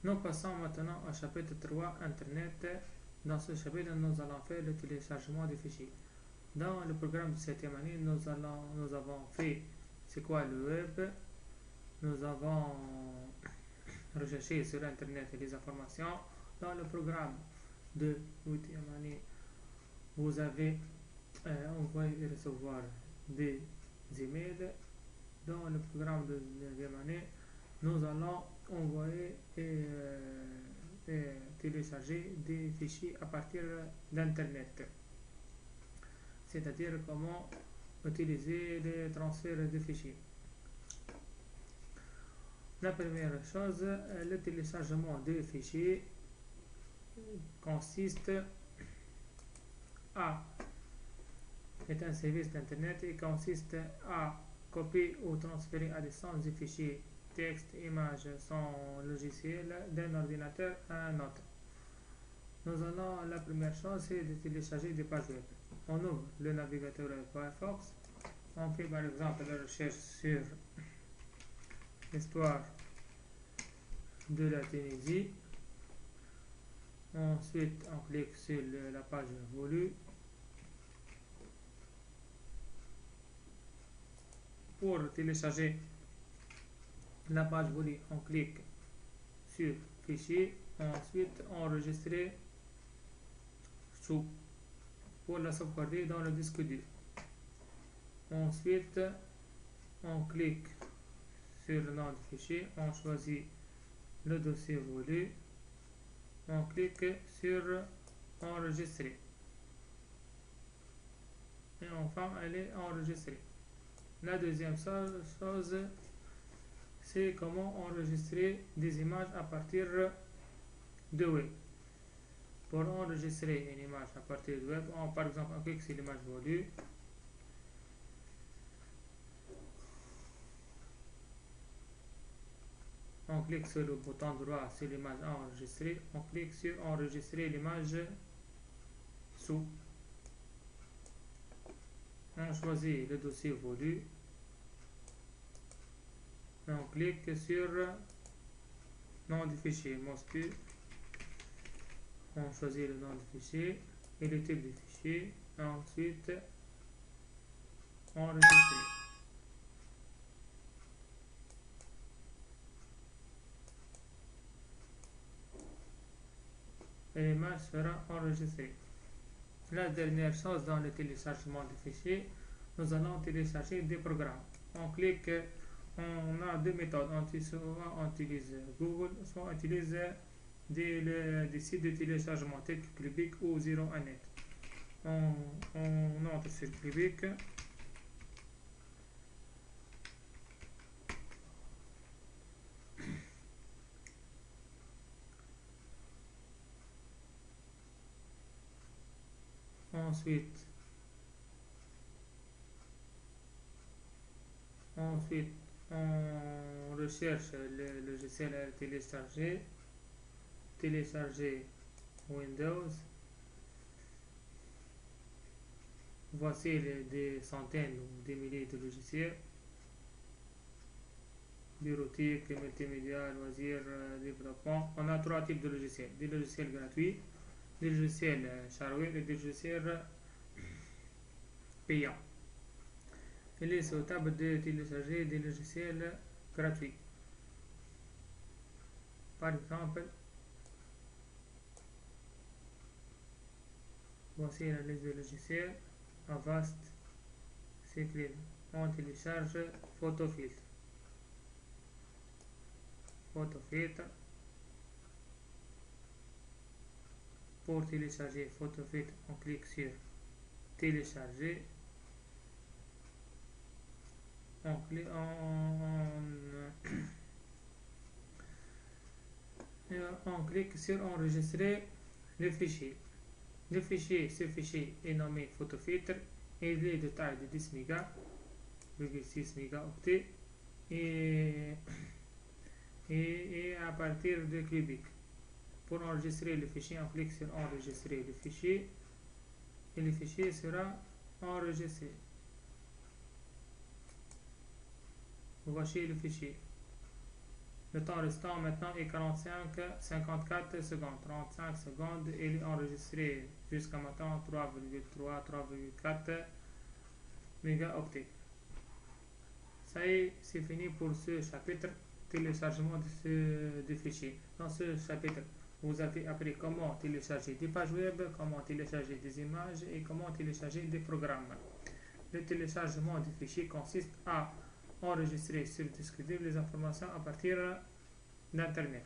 Nous passons maintenant au chapitre 3 Internet. Dans ce chapitre, nous allons faire le téléchargement des fichiers. Dans le programme de 7e année, nous avons fait c'est quoi le web. Nous avons recherché sur Internet les informations. Dans le programme de 8e année, vous avez envoyé et recevoir des emails. Dans le programme de 9e année, nous allons envoyer et télécharger des fichiers à partir d'Internet. C'est-à-dire comment utiliser les transferts de fichiers. La première chose, le téléchargement de fichiers consiste à est un service d'internet et consiste à copier ou transférer à distance des fichiers texte, images sans logiciel d'un ordinateur à un autre. La première chose, c'est de télécharger des pages web. On ouvre le navigateur Firefox. On fait par exemple la recherche sur l'histoire de la Tunisie. Ensuite, on clique sur la page voulue. Pour télécharger la page voulue, on clique sur Fichier. Ensuite, enregistrer sous pour la sauvegarder dans le disque dur. Ensuite, on clique sur le nom du fichier, on choisit le dossier voulu, on clique sur enregistrer et enfin elle est enregistrée. La deuxième chose, c'est comment enregistrer des images à partir de web. Pour enregistrer une image à partir du web, par exemple on clique sur l'image voulue. On clique sur le bouton droit sur l'image enregistrée. On clique sur enregistrer l'image sous. On choisit le dossier voulu. On clique sur nom du fichier MOSCU. On choisit le nom du fichier et le type du fichier. Ensuite, enregistrer. Et l'image sera enregistrée. La dernière chose dans le téléchargement des fichiers, nous allons télécharger des programmes. On clique, on a deux méthodes, soit on utilise Google, soit on utilise des sites de téléchargement tels que Clubic ou 01net. On entre sur Clubic. Ensuite, on recherche le logiciel à télécharger. Télécharger Windows. Voici des centaines ou des milliers de logiciels. Bureautique, multimédia, loisirs, développement. On a trois types de logiciels. Des logiciels gratuits, des logiciels shareware et des logiciels payants. Il est souhaitable de télécharger des logiciels gratuits. Par exemple, voici la liste de logiciels. Avast, c'est clean. On télécharge Photofiltre. Pour télécharger Photofiltre, on clique sur télécharger. On clique sur enregistrer le fichier. Ce fichier est nommé Photofiltre et il est de taille de 10 mégas,6 mégaoctets et à partir de Clubic. Pour enregistrer le fichier, on clique sur enregistrer le fichier et le fichier sera enregistré. Voici le fichier. Le temps restant maintenant est 54 secondes. 35 secondes, il est enregistré jusqu'à maintenant 3,4 mégaoctets. Ça y est, c'est fini pour ce chapitre téléchargement de fichiers. Dans ce chapitre, vous avez appris comment télécharger des pages web, comment télécharger des images et comment télécharger des programmes. Le téléchargement des fichiers consiste à enregistrer sur le disque dur les informations à partir d'Internet.